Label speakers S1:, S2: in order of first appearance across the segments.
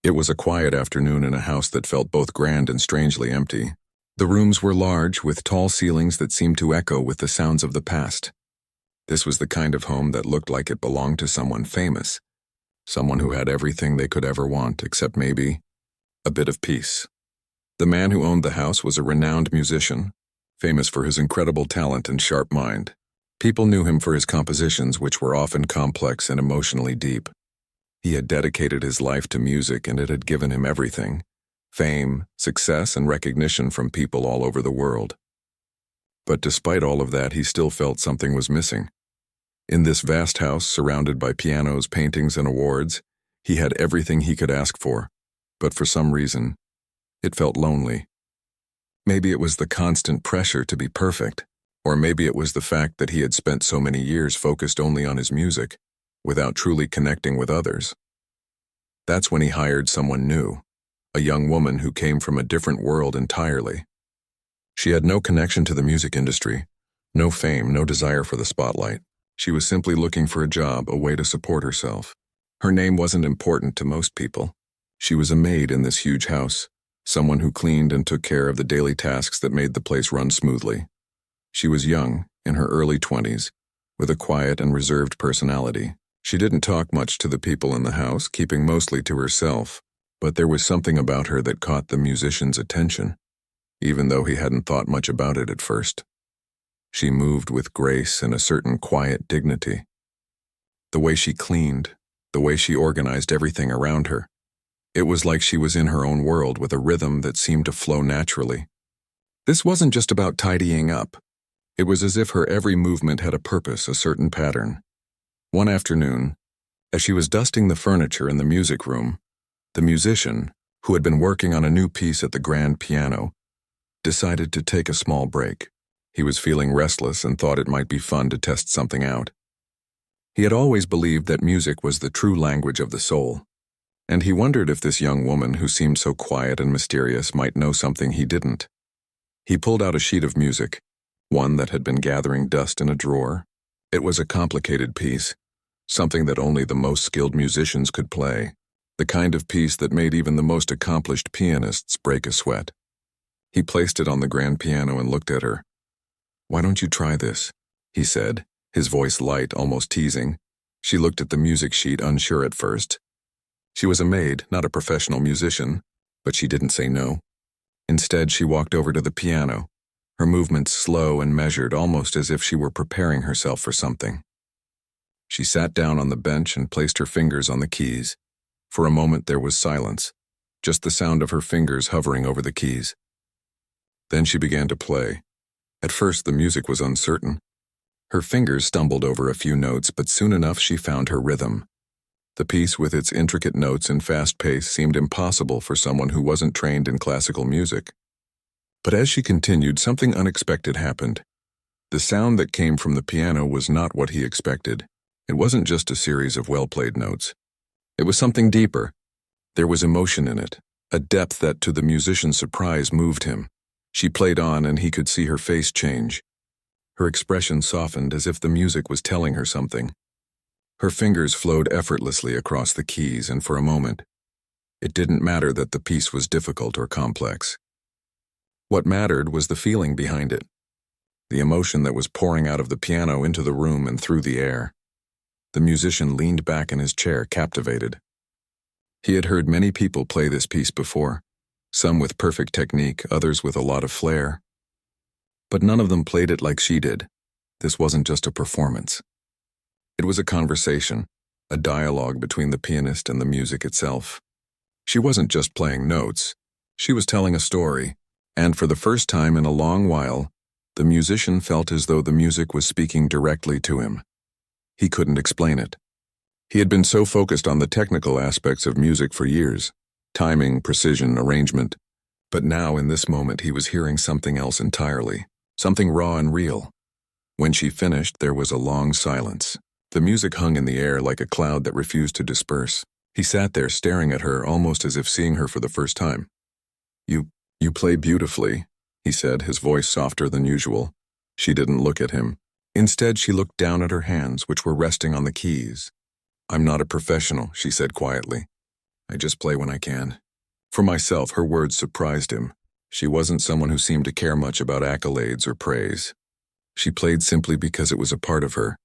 S1: It was a quiet afternoon in a house that felt both grand and strangely empty. The rooms were large, with tall ceilings that seemed to echo with the sounds of the past. This was the kind of home that looked like it belonged to someone famous, someone who had everything they could ever want, except maybe a bit of peace. The man who owned the house was a renowned musician, famous for his incredible talent and sharp mind. People knew him for his compositions, which were often complex and emotionally deep. He had dedicated his life to music, and it had given him everything: fame, success, and recognition from people all over the world. But despite all of that, he still felt something was missing. In this vast house, surrounded by pianos, paintings, and awards, he had everything he could ask for, but for some reason, it felt lonely. Maybe it was the constant pressure to be perfect, or maybe it was the fact that he had spent so many years focused only on his music, without truly connecting with others. That's when he hired someone new, a young woman who came from a different world entirely. She had no connection to the music industry, no fame, no desire for the spotlight. She was simply looking for a job, a way to support herself. Her name wasn't important to most people. She was a maid in this huge house, someone who cleaned and took care of the daily tasks that made the place run smoothly. She was young, in her early 20s, with a quiet and reserved personality. She didn't talk much to the people in the house, keeping mostly to herself, but there was something about her that caught the musician's attention, even though he hadn't thought much about it at first. She moved with grace and a certain quiet dignity. The way she cleaned, the way she organized everything around her, it was like she was in her own world with a rhythm that seemed to flow naturally. This wasn't just about tidying up. It was as if her every movement had a purpose, a certain pattern. One afternoon, as she was dusting the furniture in the music room, the musician, who had been working on a new piece at the grand piano, decided to take a small break. He was feeling restless and thought it might be fun to test something out. He had always believed that music was the true language of the soul, and he wondered if this young woman who seemed so quiet and mysterious might know something he didn't. He pulled out a sheet of music, one that had been gathering dust in a drawer. It was a complicated piece, something that only the most skilled musicians could play, the kind of piece that made even the most accomplished pianists break a sweat. He placed it on the grand piano and looked at her. "Why don't you try this?" he said, his voice light, almost teasing. She looked at the music sheet, unsure at first. She was a maid, not a professional musician, but she didn't say no. Instead, she walked over to the piano, her movements slow and measured, almost as if she were preparing herself for something. She sat down on the bench and placed her fingers on the keys. For a moment there was silence, just the sound of her fingers hovering over the keys. Then she began to play. At first the music was uncertain. Her fingers stumbled over a few notes, but soon enough she found her rhythm. The piece, with its intricate notes and fast pace, seemed impossible for someone who wasn't trained in classical music. But as she continued, something unexpected happened. The sound that came from the piano was not what he expected. It wasn't just a series of well-played notes. It was something deeper. There was emotion in it, a depth that, to the musician's surprise, moved him. She played on, and he could see her face change. Her expression softened, as if the music was telling her something. Her fingers flowed effortlessly across the keys, and for a moment, it didn't matter that the piece was difficult or complex. What mattered was the feeling behind it, the emotion that was pouring out of the piano into the room and through the air. The musician leaned back in his chair, captivated. He had heard many people play this piece before, some with perfect technique, others with a lot of flair. But none of them played it like she did. This wasn't just a performance. It was a conversation, a dialogue between the pianist and the music itself. She wasn't just playing notes. She was telling a story, and for the first time in a long while, the musician felt as though the music was speaking directly to him. He couldn't explain it. He had been so focused on the technical aspects of music for years, timing, precision, arrangement, but now in this moment he was hearing something else entirely, something raw and real. When she finished, there was a long silence. The music hung in the air like a cloud that refused to disperse. He sat there staring at her, almost as if seeing her for the first time. You play beautifully," he said, his voice softer than usual. She didn't look at him. Instead, she looked down at her hands, which were resting on the keys. "I'm not a professional," she said quietly. I just play when I can." For myself, her words surprised him. She wasn't someone who seemed to care much about accolades or praise. She played simply because it was a part of her,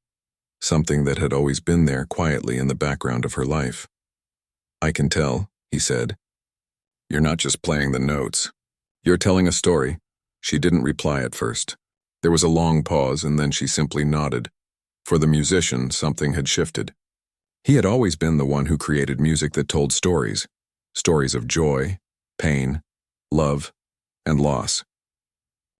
S1: something that had always been there quietly in the background of her life. "I can tell," he said. "You're not just playing the notes. You're telling a story." She didn't reply at first. There was a long pause, and then she simply nodded. For the musician, something had shifted. He had always been the one who created music that told stories. Stories of joy, pain, love, and loss.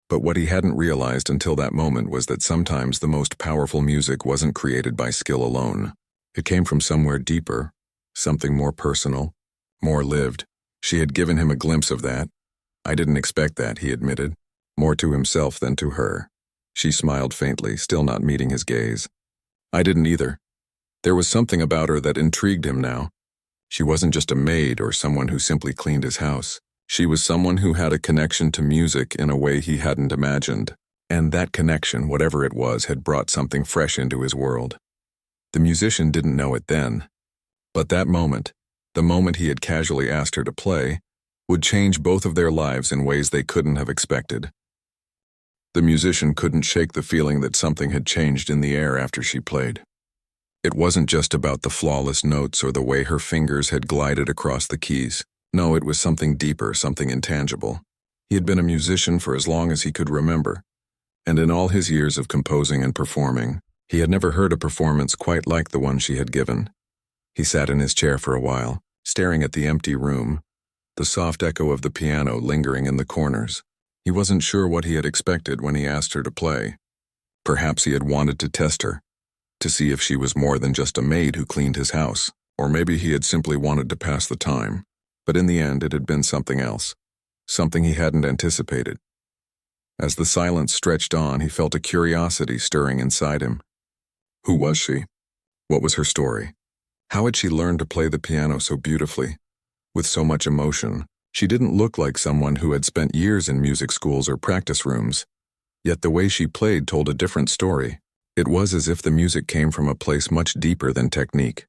S1: But what he hadn't realized until that moment was that sometimes the most powerful music wasn't created by skill alone. It came from somewhere deeper, something more personal, more lived. She had given him a glimpse of that. "I didn't expect that," he admitted, more to himself than to her. She smiled faintly, still not meeting his gaze. "I didn't either." There was something about her that intrigued him now. She wasn't just a maid or someone who simply cleaned his house. She was someone who had a connection to music in a way he hadn't imagined. And that connection, whatever it was, had brought something fresh into his world. The musician didn't know it then. But that moment, the moment he had casually asked her to play, would change both of their lives in ways they couldn't have expected. The musician couldn't shake the feeling that something had changed in the air after she played. It wasn't just about the flawless notes or the way her fingers had glided across the keys. No, it was something deeper, something intangible. He had been a musician for as long as he could remember, and in all his years of composing and performing, he had never heard a performance quite like the one she had given. He sat in his chair for a while, staring at the empty room, the soft echo of the piano lingering in the corners. He wasn't sure what he had expected when he asked her to play. Perhaps he had wanted to test her, to see if she was more than just a maid who cleaned his house, or maybe he had simply wanted to pass the time. But in the end, it had been something else, something he hadn't anticipated. As the silence stretched on, he felt a curiosity stirring inside him. Who was she? What was her story? How had she learned to play the piano so beautifully, with so much emotion? She didn't look like someone who had spent years in music schools or practice rooms, yet the way she played told a different story. It was as if the music came from a place much deeper than technique.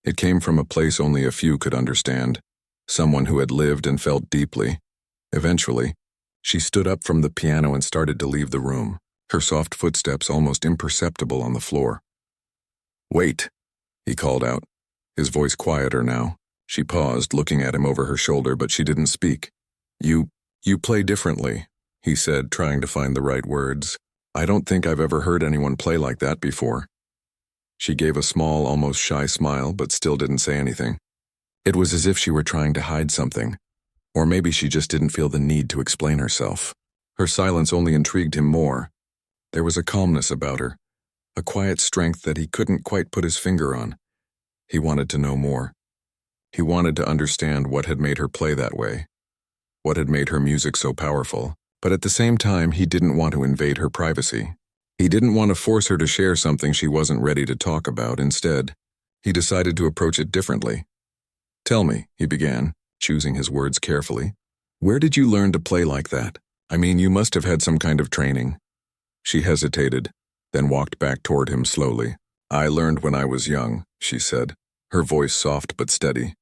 S1: It came from a place only a few could understand, someone who had lived and felt deeply. Eventually, she stood up from the piano and started to leave the room, her soft footsteps almost imperceptible on the floor. "Wait," he called out, his voice quieter now. She paused, looking at him over her shoulder, but she didn't speak. You play differently," he said, trying to find the right words. "I don't think I've ever heard anyone play like that before." She gave a small, almost shy smile, but still didn't say anything. It was as if she were trying to hide something, or maybe she just didn't feel the need to explain herself. Her silence only intrigued him more. There was a calmness about her, a quiet strength that he couldn't quite put his finger on. He wanted to know more. He wanted to understand what had made her play that way, what had made her music so powerful, but at the same time he didn't want to invade her privacy. He didn't want to force her to share something she wasn't ready to talk about. Instead, he decided to approach it differently. "Tell me," he began, choosing his words carefully. "Where did you learn to play like that? I mean, you must have had some kind of training." She hesitated, then walked back toward him slowly. "I learned when I was young," she said, her voice soft but steady.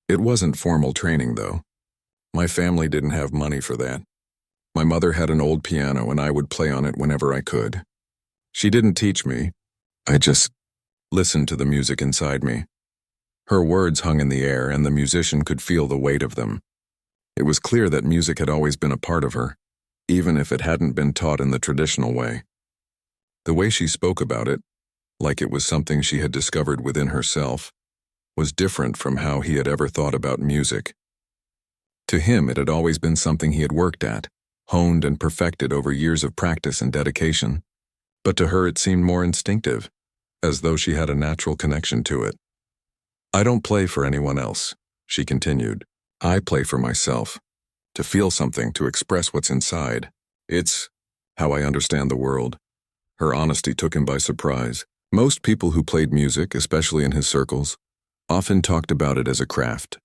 S1: "It wasn't formal training, though. My family didn't have money for that. My mother had an old piano and I would play on it whenever I could. She didn't teach me. I just listened to the music inside me." Her words hung in the air, and the musician could feel the weight of them. It was clear that music had always been a part of her, even if it hadn't been taught in the traditional way. The way she spoke about it, like it was something she had discovered within herself, was different from how he had ever thought about music. To him, it had always been something he had worked at, honed and perfected over years of practice and dedication. But to her it seemed more instinctive, as though she had a natural connection to it. "I don't play for anyone else," she continued. "I play for myself, to feel something, to express what's inside. It's how I understand the world." Her honesty took him by surprise. Most people who played music, especially in his circles, often talked about it as a craft,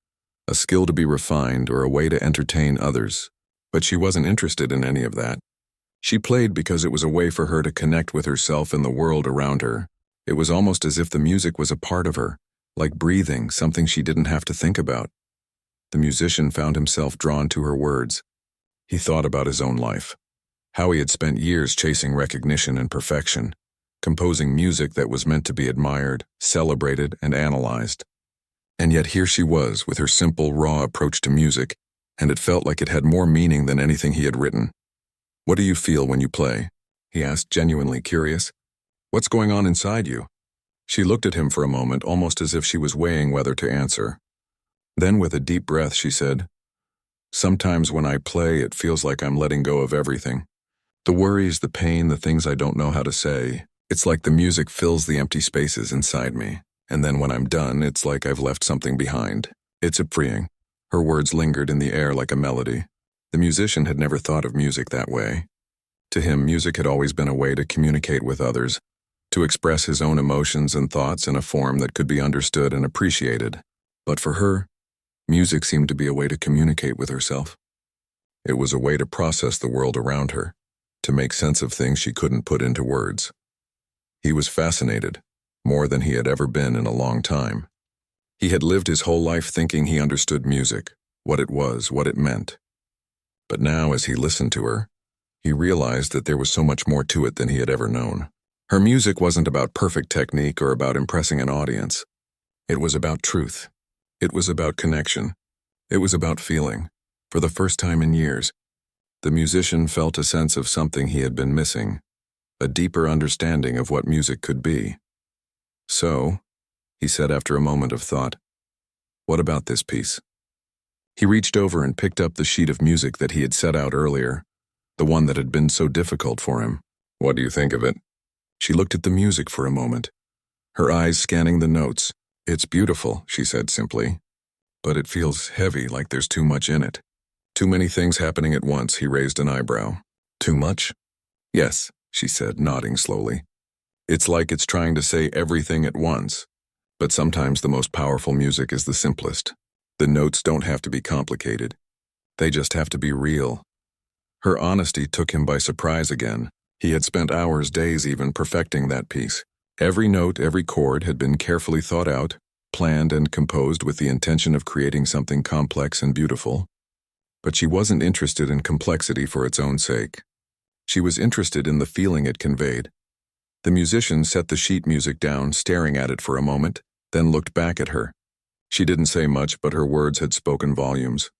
S1: a skill to be refined or a way to entertain others. But she wasn't interested in any of that. She played because it was a way for her to connect with herself and the world around her. It was almost as if the music was a part of her, like breathing, something she didn't have to think about. The musician found himself drawn to her words. He thought about his own life, how he had spent years chasing recognition and perfection, composing music that was meant to be admired, celebrated, and analyzed. And yet here she was, with her simple, raw approach to music, and it felt like it had more meaning than anything he had written. "What do you feel when you play?" he asked, genuinely curious. "What's going on inside you?" She looked at him for a moment, almost as if she was weighing whether to answer. Then, with a deep breath, she said, "Sometimes when I play, it feels like I'm letting go of everything. The worries, the pain, the things I don't know how to say. It's like the music fills the empty spaces inside me. And then when I'm done, it's like I've left something behind. It's freeing." Her words lingered in the air like a melody. The musician had never thought of music that way. To him, music had always been a way to communicate with others, to express his own emotions and thoughts in a form that could be understood and appreciated. But for her, music seemed to be a way to communicate with herself. It was a way to process the world around her, to make sense of things she couldn't put into words. He was fascinated, more than he had ever been in a long time. He had lived his whole life thinking he understood music, what it was, what it meant. But now, as he listened to her, he realized that there was so much more to it than he had ever known. Her music wasn't about perfect technique or about impressing an audience. It was about truth. It was about connection. It was about feeling. For the first time in years, the musician felt a sense of something he had been missing, a deeper understanding of what music could be. "So," he said after a moment of thought, "what about this piece?" He reached over and picked up the sheet of music that he had set out earlier, the one that had been so difficult for him. "What do you think of it?" She looked at the music for a moment, her eyes scanning the notes. "It's beautiful," she said simply, "but it feels heavy, like there's too much in it." "Too many things happening at once," he raised an eyebrow. "Too much?" "Yes," she said, nodding slowly. "It's like it's trying to say everything at once. But sometimes the most powerful music is the simplest. The notes don't have to be complicated. They just have to be real." Her honesty took him by surprise again. He had spent hours, days even, perfecting that piece. Every note, every chord had been carefully thought out, planned and composed with the intention of creating something complex and beautiful. But she wasn't interested in complexity for its own sake. She was interested in the feeling it conveyed. The musician set the sheet music down, staring at it for a moment, then looked back at her. She didn't say much, but her words had spoken volumes.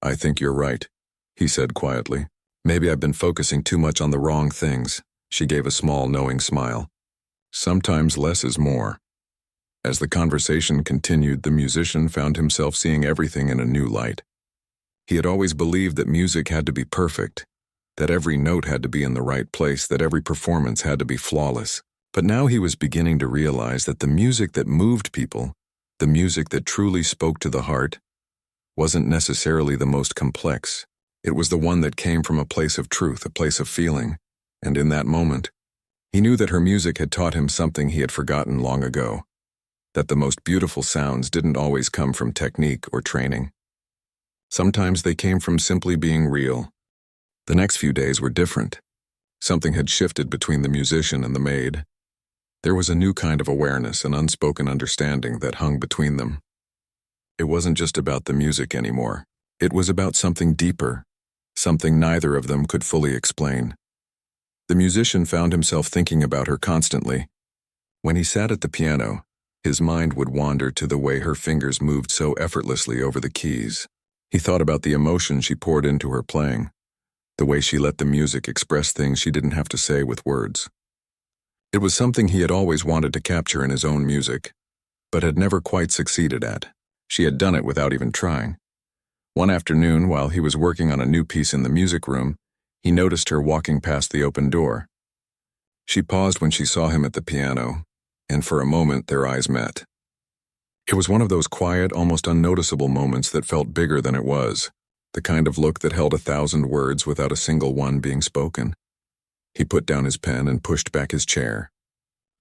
S1: "I think you're right," he said quietly. "Maybe I've been focusing too much on the wrong things." She gave a small, knowing smile. "Sometimes less is more." As the conversation continued, the musician found himself seeing everything in a new light. He had always believed that music had to be perfect, that every note had to be in the right place, that every performance had to be flawless. But now he was beginning to realize that the music that moved people, the music that truly spoke to the heart, wasn't necessarily the most complex. It was the one that came from a place of truth, a place of feeling. And in that moment, he knew that her music had taught him something he had forgotten long ago, that the most beautiful sounds didn't always come from technique or training. Sometimes they came from simply being real. The next few days were different. Something had shifted between the musician and the maid. There was a new kind of awareness, an unspoken understanding that hung between them. It wasn't just about the music anymore. It was about something deeper, something neither of them could fully explain. The musician found himself thinking about her constantly. When he sat at the piano, his mind would wander to the way her fingers moved so effortlessly over the keys. He thought about the emotion she poured into her playing, the way she let the music express things she didn't have to say with words. It was something he had always wanted to capture in his own music, but had never quite succeeded at. She had done it without even trying. One afternoon, while he was working on a new piece in the music room, he noticed her walking past the open door. She paused when she saw him at the piano, and for a moment their eyes met. It was one of those quiet, almost unnoticeable moments that felt bigger than it was, the kind of look that held 1,000 words without a single one being spoken. He put down his pen and pushed back his chair,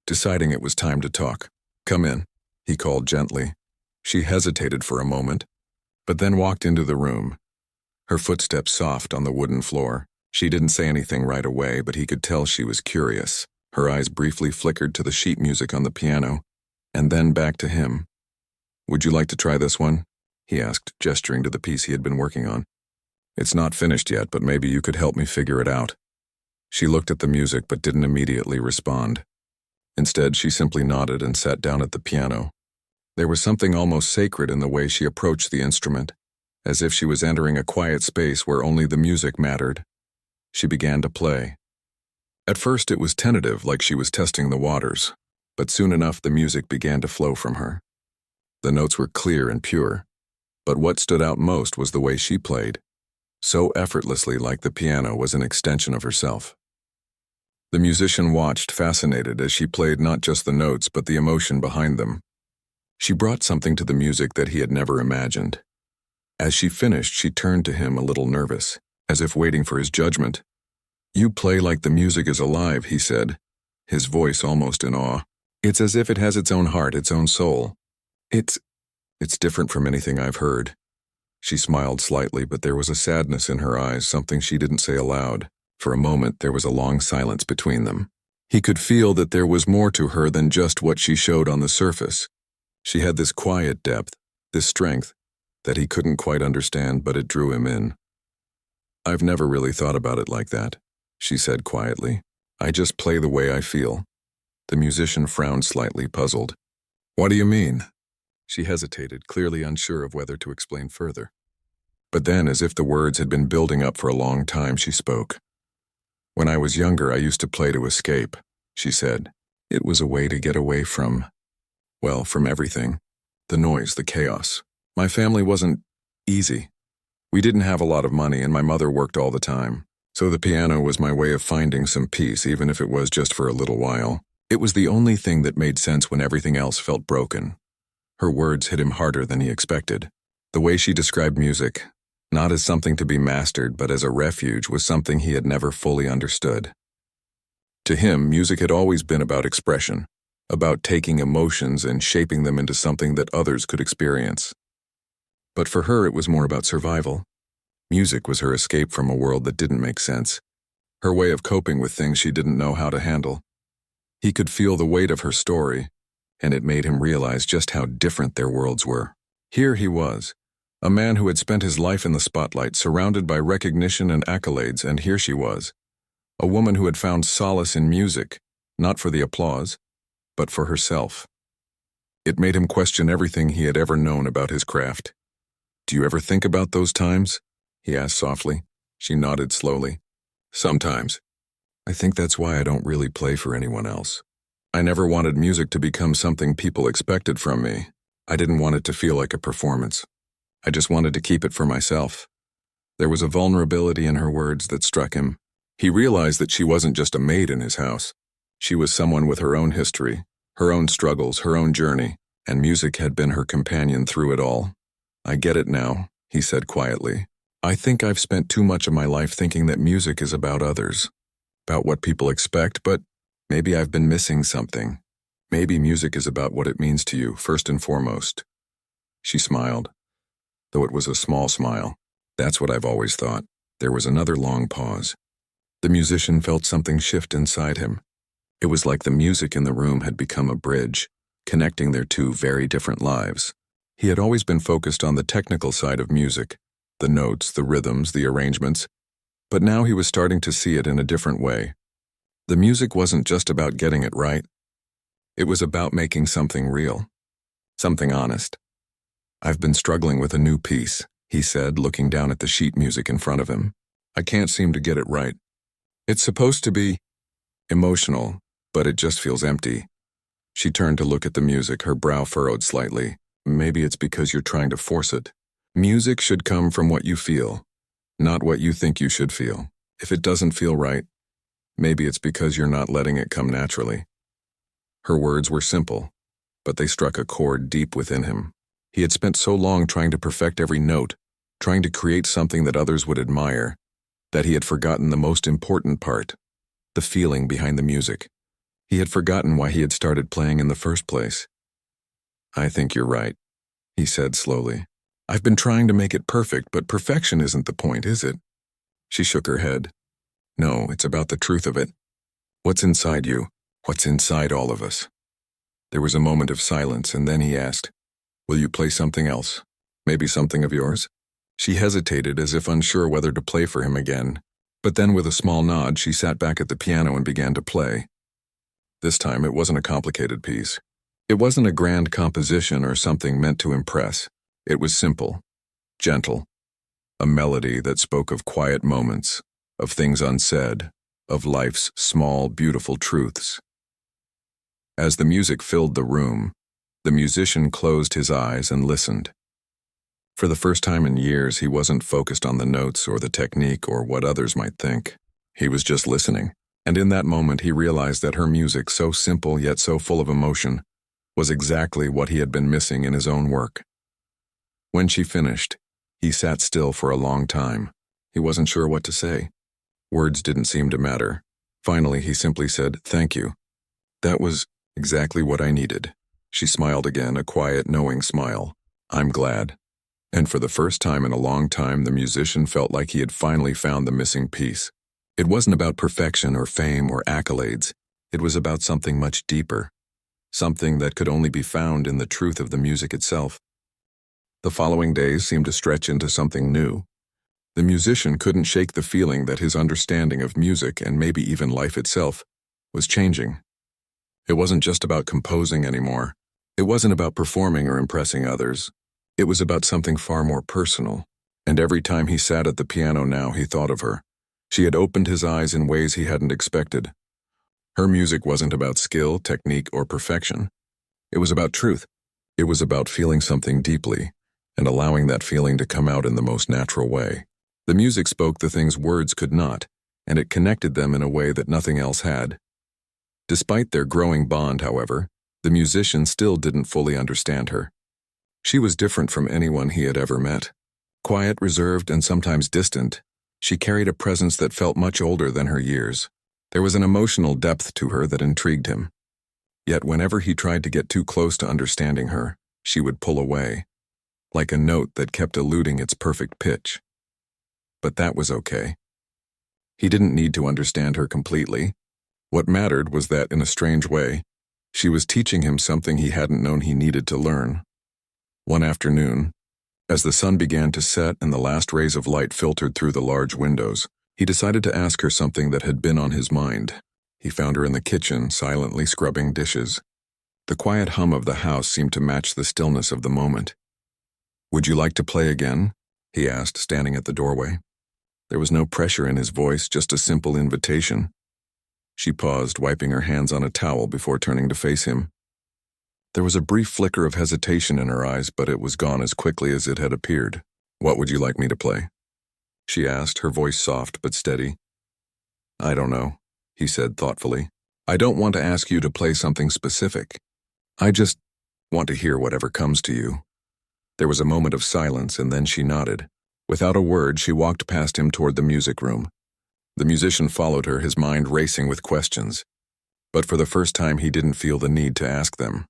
S1: deciding it was time to talk. "Come in," he called gently. She hesitated for a moment, but then walked into the room, her footsteps soft on the wooden floor. She didn't say anything right away, but he could tell she was curious. Her eyes briefly flickered to the sheet music on the piano, and then back to him. Would you like to try this one? He asked, gesturing to the piece he had been working on. It's not finished yet, but maybe you could help me figure it out. She looked at the music but didn't immediately respond. Instead, she simply nodded and sat down at the piano. There was something almost sacred in the way she approached the instrument, as if she was entering a quiet space where only the music mattered. She began to play. At first, it was tentative, like she was testing the waters, but soon enough the music began to flow from her. The notes were clear and pure, but what stood out most was the way she played, so effortlessly, like the piano was an extension of herself. The musician watched, fascinated, as she played not just the notes but the emotion behind them. She brought something to the music that he had never imagined. As she finished, she turned to him a little nervous, as if waiting for his judgment. "You play like the music is alive," he said, his voice almost in awe. "It's as if it has its own heart, its own soul. It's different from anything I've heard." She smiled slightly, but there was a sadness in her eyes, something she didn't say aloud. For a moment, there was a long silence between them. He could feel that there was more to her than just what she showed on the surface. She had this quiet depth, this strength, that he couldn't quite understand, but it drew him in. "I've never really thought about it like that," she said quietly. "I just play the way I feel." The musician frowned slightly, puzzled. "What do you mean?" She hesitated, clearly unsure of whether to explain further. But then, as if the words had been building up for a long time, she spoke. "When I was younger, I used to play to escape," she said. "It was a way to get away from everything. The noise, the chaos. My family wasn't easy. We didn't have a lot of money, and my mother worked all the time. So the piano was my way of finding some peace, even if it was just for a little while. It was the only thing that made sense when everything else felt broken." Her words hit him harder than he expected. The way she described music, not as something to be mastered, but as a refuge, was something he had never fully understood. To him, music had always been about expression, about taking emotions and shaping them into something that others could experience. But for her, it was more about survival. Music was her escape from a world that didn't make sense, her way of coping with things she didn't know how to handle. He could feel the weight of her story, and it made him realize just how different their worlds were. Here he was, a man who had spent his life in the spotlight, surrounded by recognition and accolades, and here she was, a woman who had found solace in music, not for the applause, but for herself. It made him question everything he had ever known about his craft. "Do you ever think about those times?" he asked softly. She nodded slowly. "Sometimes. I think that's why I don't really play for anyone else. I never wanted music to become something people expected from me. I didn't want it to feel like a performance. I just wanted to keep it for myself." There was a vulnerability in her words that struck him. He realized that she wasn't just a maid in his house. She was someone with her own history, her own struggles, her own journey, and music had been her companion through it all. "I get it now," he said quietly. "I think I've spent too much of my life thinking that music is about others, about what people expect, but maybe I've been missing something. Maybe music is about what it means to you, first and foremost." She smiled, though it was a small smile. "That's what I've always thought." There was another long pause. The musician felt something shift inside him. It was like the music in the room had become a bridge, connecting their two very different lives. He had always been focused on the technical side of music, the notes, the rhythms, the arrangements, but now he was starting to see it in a different way. The music wasn't just about getting it right. It was about making something real, something honest. "I've been struggling with a new piece," he said, looking down at the sheet music in front of him. "I can't seem to get it right. It's supposed to be emotional, but it just feels empty." She turned to look at the music, her brow furrowed slightly. "Maybe it's because you're trying to force it. Music should come from what you feel, not what you think you should feel. If it doesn't feel right, maybe it's because you're not letting it come naturally." Her words were simple, but they struck a chord deep within him. He had spent so long trying to perfect every note, trying to create something that others would admire, that he had forgotten the most important part, the feeling behind the music. He had forgotten why he had started playing in the first place. "I think you're right," he said slowly. "I've been trying to make it perfect, but perfection isn't the point, is it?" She shook her head. "No, it's about the truth of it. What's inside you? What's inside all of us?" There was a moment of silence, and then he asked, Will you play something else? Maybe something of yours? She hesitated as if unsure whether to play for him again, but then with a small nod she sat back at the piano and began to play. This time it wasn't a complicated piece. It wasn't a grand composition or something meant to impress. It was simple, gentle, a melody that spoke of quiet moments, of things unsaid, of life's small, beautiful truths. As the music filled the room, the musician closed his eyes and listened. For the first time in years, he wasn't focused on the notes or the technique or what others might think. He was just listening, and in that moment he realized that her music, so simple yet so full of emotion, was exactly what he had been missing in his own work. When she finished, he sat still for a long time. He wasn't sure what to say. Words didn't seem to matter. Finally, he simply said, "Thank you. That was exactly what I needed." She smiled again, a quiet, knowing smile. "I'm glad." And for the first time in a long time, the musician felt like he had finally found the missing piece. It wasn't about perfection or fame or accolades. It was about something much deeper, something that could only be found in the truth of the music itself. The following days seemed to stretch into something new. The musician couldn't shake the feeling that his understanding of music, and maybe even life itself, was changing. It wasn't just about composing anymore. It wasn't about performing or impressing others. It was about something far more personal. And every time he sat at the piano now, he thought of her. She had opened his eyes in ways he hadn't expected. Her music wasn't about skill, technique, or perfection. It was about truth. It was about feeling something deeply, and allowing that feeling to come out in the most natural way. The music spoke the things words could not, and it connected them in a way that nothing else had. Despite their growing bond, however, the musician still didn't fully understand her. She was different from anyone he had ever met. Quiet, reserved, and sometimes distant, she carried a presence that felt much older than her years. There was an emotional depth to her that intrigued him. Yet whenever he tried to get too close to understanding her, she would pull away, like a note that kept eluding its perfect pitch. But that was okay. He didn't need to understand her completely. What mattered was that, in a strange way, she was teaching him something he hadn't known he needed to learn. One afternoon, as the sun began to set and the last rays of light filtered through the large windows, he decided to ask her something that had been on his mind. He found her in the kitchen, silently scrubbing dishes. The quiet hum of the house seemed to match the stillness of the moment. "Would you like to play again?" he asked, standing at the doorway. There was no pressure in his voice, just a simple invitation. She paused, wiping her hands on a towel before turning to face him. There was a brief flicker of hesitation in her eyes, but it was gone as quickly as it had appeared. "What would you like me to play?" she asked, her voice soft but steady. "I don't know," he said thoughtfully. "I don't want to ask you to play something specific. I just want to hear whatever comes to you." There was a moment of silence, and then she nodded. Without a word, she walked past him toward the music room. The musician followed her, his mind racing with questions. But for the first time, he didn't feel the need to ask them.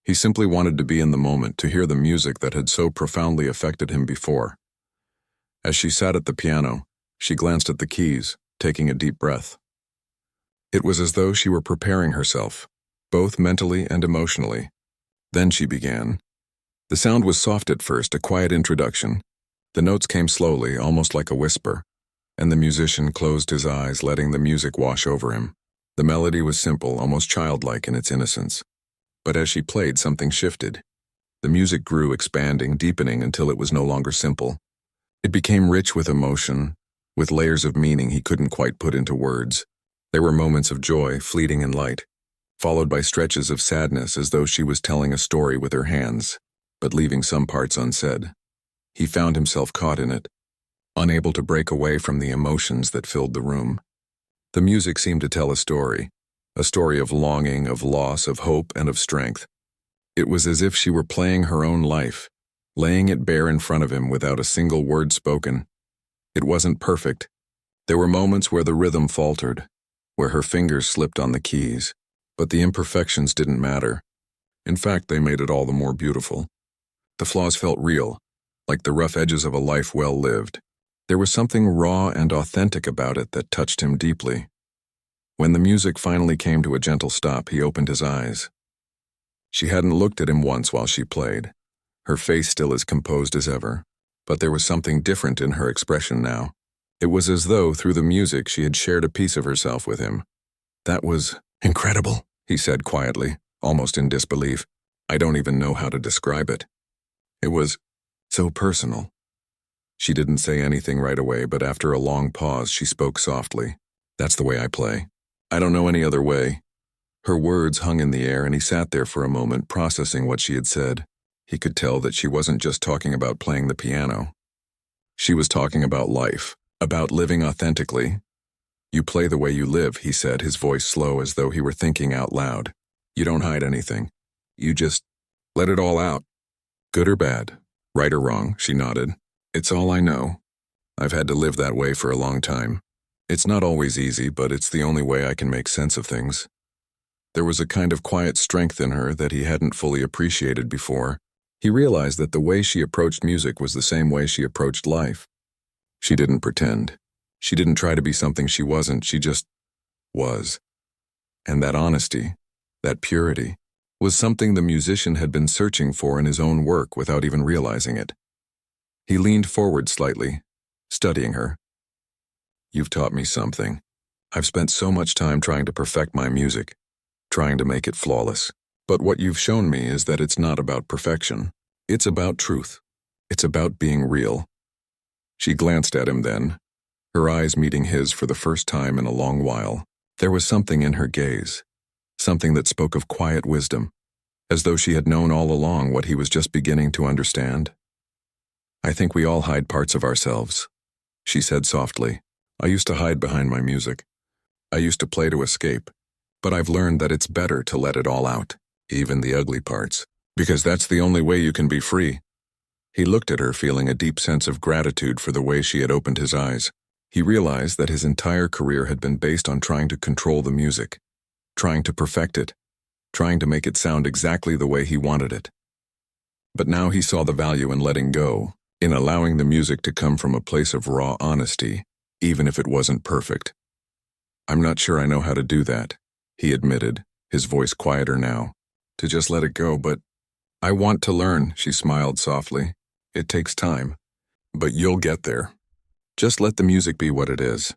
S1: He simply wanted to be in the moment, to hear the music that had so profoundly affected him before. As she sat at the piano, she glanced at the keys, taking a deep breath. It was as though she were preparing herself, both mentally and emotionally. Then she began. The sound was soft at first, a quiet introduction. The notes came slowly, almost like a whisper, and the musician closed his eyes, letting the music wash over him. The melody was simple, almost childlike in its innocence. But as she played, something shifted. The music grew, expanding, deepening until it was no longer simple. It became rich with emotion, with layers of meaning he couldn't quite put into words. There were moments of joy, fleeting and light, followed by stretches of sadness, as though she was telling a story with her hands, but leaving some parts unsaid. He found himself caught in it, unable to break away from the emotions that filled the room. The music seemed to tell a story of longing, of loss, of hope, and of strength. It was as if she were playing her own life, laying it bare in front of him without a single word spoken. It wasn't perfect. There were moments where the rhythm faltered, where her fingers slipped on the keys, but the imperfections didn't matter. In fact, they made it all the more beautiful. The flaws felt real, like the rough edges of a life well lived. There was something raw and authentic about it that touched him deeply. When the music finally came to a gentle stop, he opened his eyes. She hadn't looked at him once while she played. her face still as composed as ever, but there was something different in her expression now. It was as though, through the music, she had shared a piece of herself with him. "That was incredible," he said quietly, almost in disbelief. "I don't even know how to describe it. It was so personal." She didn't say anything right away, but after a long pause, she spoke softly. "That's the way I play. I don't know any other way." Her words hung in the air, and he sat there for a moment, processing what she had said. He could tell that she wasn't just talking about playing the piano. She was talking about life, about living authentically. "You play the way you live," he said, his voice slow as though he were thinking out loud. "You don't hide anything. You just let it all out. Good or bad, right or wrong," she nodded. "It's all I know. I've had to live that way for a long time. It's not always easy, but it's the only way I can make sense of things." There was a kind of quiet strength in her that he hadn't fully appreciated before. He realized that the way she approached music was the same way she approached life. She didn't pretend. She didn't try to be something she wasn't, she just was. And that honesty, that purity, was something the musician had been searching for in his own work without even realizing it. He leaned forward slightly, studying her. "You've taught me something. I've spent so much time trying to perfect my music, trying to make it flawless. But what you've shown me is that it's not about perfection. It's about truth. It's about being real." She glanced at him then, her eyes meeting his for the first time in a long while. There was something in her gaze, something that spoke of quiet wisdom, as though she had known all along what he was just beginning to understand. "I think we all hide parts of ourselves," she said softly. "I used to hide behind my music. I used to play to escape, but I've learned that it's better to let it all out, even the ugly parts, because that's the only way you can be free." He looked at her, feeling a deep sense of gratitude for the way she had opened his eyes. He realized that his entire career had been based on trying to control the music, trying to perfect it, trying to make it sound exactly the way he wanted it. But now he saw the value in letting go, in allowing the music to come from a place of raw honesty, even if it wasn't perfect. "I'm not sure I know how to do that," he admitted, his voice quieter now. "To just let it go, but I want to learn," she smiled softly. "It takes time, but you'll get there. Just let the music be what it is.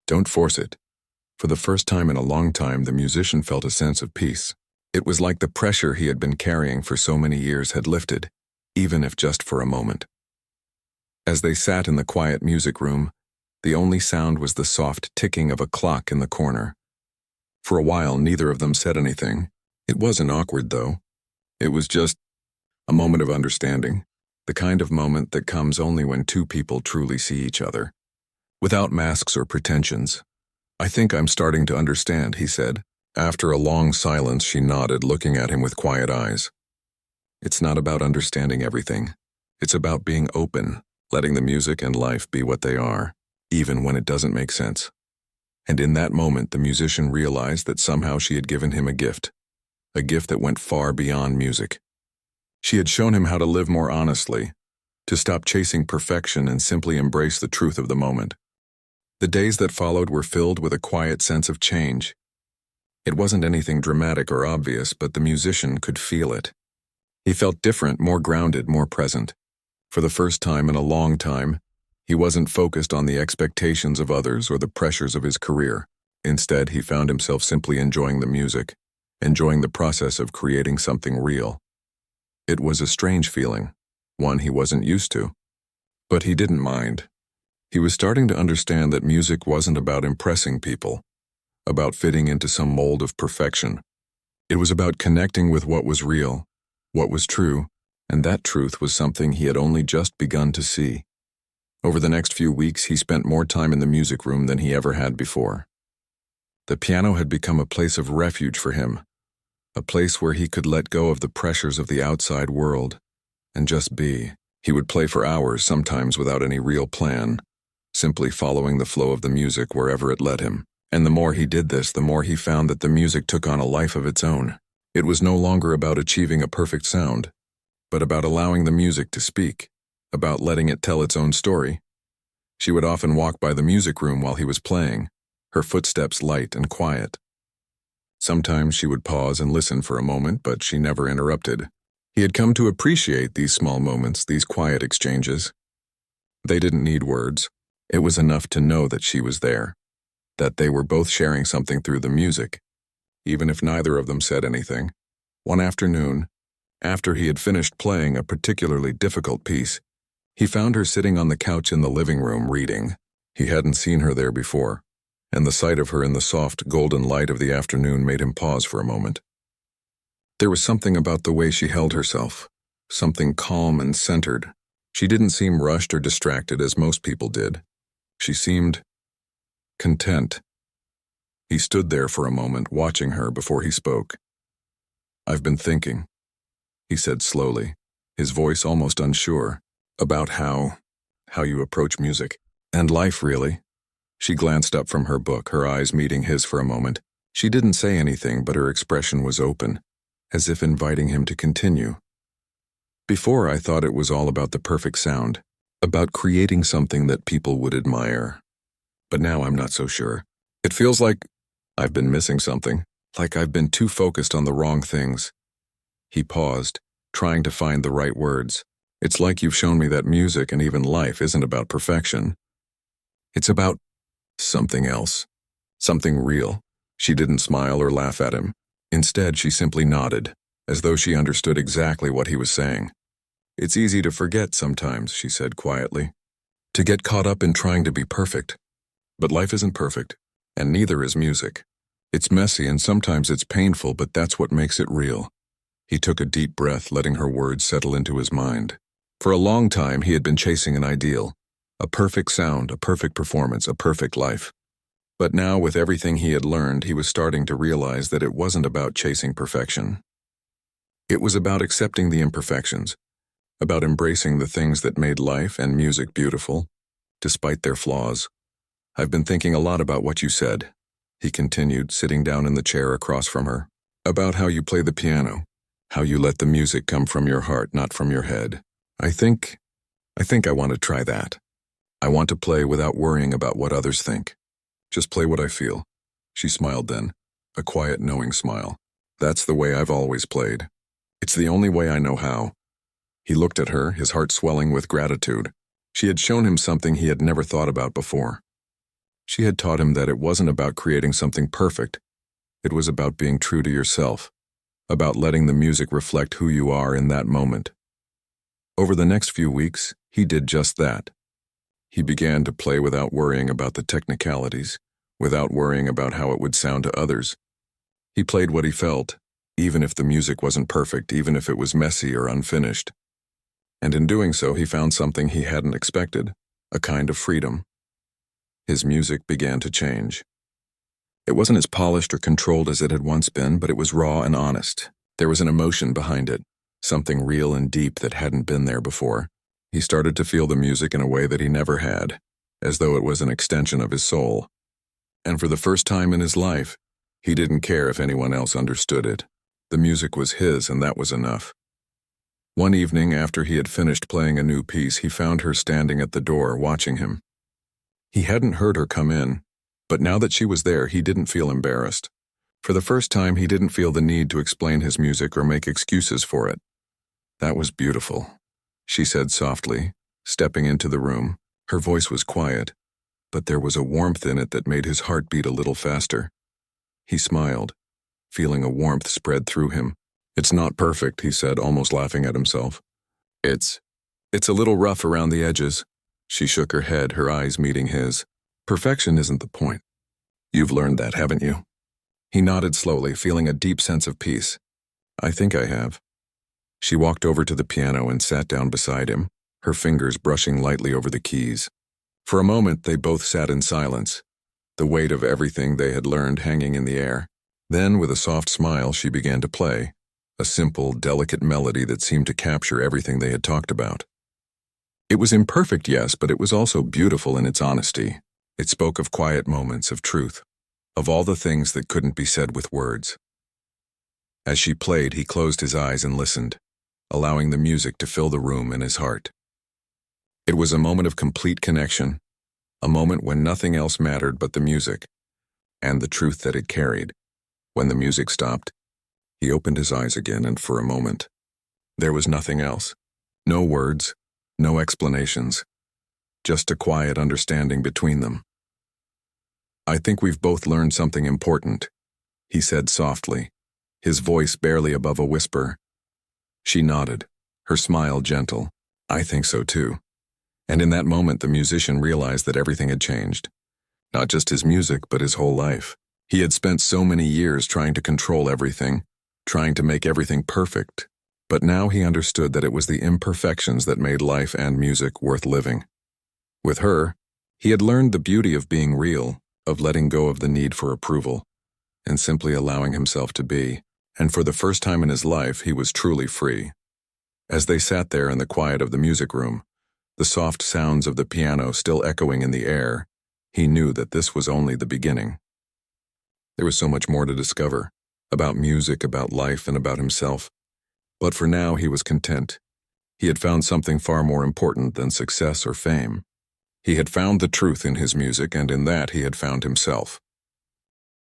S1: Don't force it." For the first time in a long time, the musician felt a sense of peace. It was like the pressure he had been carrying for so many years had lifted, even if just for a moment. As they sat in the quiet music room, the only sound was the soft ticking of a clock in the corner. For a while, neither of them said anything. It wasn't awkward, though. It was just a moment of understanding, the kind of moment that comes only when two people truly see each other, without masks or pretensions. "I think I'm starting to understand," he said. After a long silence, she nodded, looking at him with quiet eyes. "It's not about understanding everything. It's about being open, letting the music and life be what they are, even when it doesn't make sense." And in that moment, the musician realized that somehow she had given him a gift that went far beyond music. She had shown him how to live more honestly, to stop chasing perfection and simply embrace the truth of the moment. The days that followed were filled with a quiet sense of change. It wasn't anything dramatic or obvious, but the musician could feel it. He felt different, more grounded, more present. For the first time in a long time, he wasn't focused on the expectations of others or the pressures of his career. Instead, he found himself simply enjoying the music, enjoying the process of creating something real. It was a strange feeling, one he wasn't used to. But he didn't mind. He was starting to understand that music wasn't about impressing people, about fitting into some mold of perfection. It was about connecting with what was real, what was true, and that truth was something he had only just begun to see. Over the next few weeks, he spent more time in the music room than he ever had before. The piano had become a place of refuge for him, a place where he could let go of the pressures of the outside world and just be. He would play for hours, sometimes without any real plan, simply following the flow of the music wherever it led him. And the more he did this, the more he found that the music took on a life of its own. It was no longer about achieving a perfect sound, but about allowing the music to speak, about letting it tell its own story. She would often walk by the music room while he was playing, her footsteps light and quiet. Sometimes she would pause and listen for a moment, but she never interrupted. He had come to appreciate these small moments, these quiet exchanges. They didn't need words. It was enough to know that she was there, that they were both sharing something through the music, even if neither of them said anything. One afternoon, after he had finished playing a particularly difficult piece, he found her sitting on the couch in the living room reading. He hadn't seen her there before, and the sight of her in the soft, golden light of the afternoon made him pause for a moment. There was something about the way she held herself, something calm and centered. She didn't seem rushed or distracted as most people did. She seemed content. He stood there for a moment, watching her before he spoke. "I've been thinking," he said slowly, his voice almost unsure, "about how you approach music. And life, really." She glanced up from her book, her eyes meeting his for a moment. She didn't say anything, but her expression was open, as if inviting him to continue. "Before, I thought it was all about the perfect sound, about creating something that people would admire. But now I'm not so sure. It feels like I've been missing something, like I've been too focused on the wrong things." He paused, trying to find the right words. "It's like you've shown me that music and even life isn't about perfection. It's about something else, something real." She didn't smile or laugh at him. Instead, she simply nodded, as though she understood exactly what he was saying. "It's easy to forget sometimes," she said quietly, "to get caught up in trying to be perfect. But life isn't perfect, and neither is music. It's messy and sometimes it's painful, but that's what makes it real." He took a deep breath, letting her words settle into his mind. For a long time, he had been chasing an ideal, a perfect sound, a perfect performance, a perfect life. But now, with everything he had learned, he was starting to realize that it wasn't about chasing perfection. It was about accepting the imperfections, about embracing the things that made life and music beautiful, despite their flaws. "I've been thinking a lot about what you said," he continued, sitting down in the chair across from her, "about how you play the piano, how you let the music come from your heart, not from your head. I think I want to try that. I want to play without worrying about what others think. Just play what I feel." She smiled then, a quiet, knowing smile. "That's the way I've always played. It's the only way I know how." He looked at her, his heart swelling with gratitude. She had shown him something he had never thought about before. She had taught him that it wasn't about creating something perfect. It was about being true to yourself, about letting the music reflect who you are in that moment. Over the next few weeks, he did just that. He began to play without worrying about the technicalities, without worrying about how it would sound to others. He played what he felt, even if the music wasn't perfect, even if it was messy or unfinished. And in doing so, he found something he hadn't expected, a kind of freedom. His music began to change. It wasn't as polished or controlled as it had once been, but it was raw and honest. There was an emotion behind it, something real and deep that hadn't been there before. He started to feel the music in a way that he never had, as though it was an extension of his soul. And for the first time in his life, he didn't care if anyone else understood it. The music was his, and that was enough. One evening, after he had finished playing a new piece, he found her standing at the door, watching him. He hadn't heard her come in, but now that she was there, he didn't feel embarrassed. For the first time, he didn't feel the need to explain his music or make excuses for it. "That was beautiful," she said softly, stepping into the room. Her voice was quiet, but there was a warmth in it that made his heart beat a little faster. He smiled, feeling a warmth spread through him. "It's not perfect," he said, almost laughing at himself. It's a little rough around the edges." She shook her head, her eyes meeting his. "Perfection isn't the point. You've learned that, haven't you?" He nodded slowly, feeling a deep sense of peace. "I think I have." She walked over to the piano and sat down beside him, her fingers brushing lightly over the keys. For a moment, they both sat in silence, the weight of everything they had learned hanging in the air. Then, with a soft smile, she began to play, a simple, delicate melody that seemed to capture everything they had talked about. It was imperfect, yes, but it was also beautiful in its honesty. It spoke of quiet moments, of truth, of all the things that couldn't be said with words. As she played, he closed his eyes and listened, allowing the music to fill the room in his heart. It was a moment of complete connection, a moment when nothing else mattered but the music, and the truth that it carried. When the music stopped, he opened his eyes again, and for a moment, There was nothing else. No words, no explanations, just a quiet understanding between them. "I think we've both learned something important," he said softly, his voice barely above a whisper. She nodded, her smile gentle. "I think so too." And in that moment the musician realized that everything had changed. Not just his music, but his whole life. He had spent so many years trying to control everything, trying to make everything perfect. But now he understood that it was the imperfections that made life and music worth living. With her, he had learned the beauty of being real, of letting go of the need for approval, and simply allowing himself to be. And for the first time in his life, he was truly free. As they sat there in the quiet of the music room, the soft sounds of the piano still echoing in the air, he knew that this was only the beginning. There was so much more to discover, about music, about life, and about himself. But for now he was content. He had found something far more important than success or fame. He had found the truth in his music, and in that he had found himself.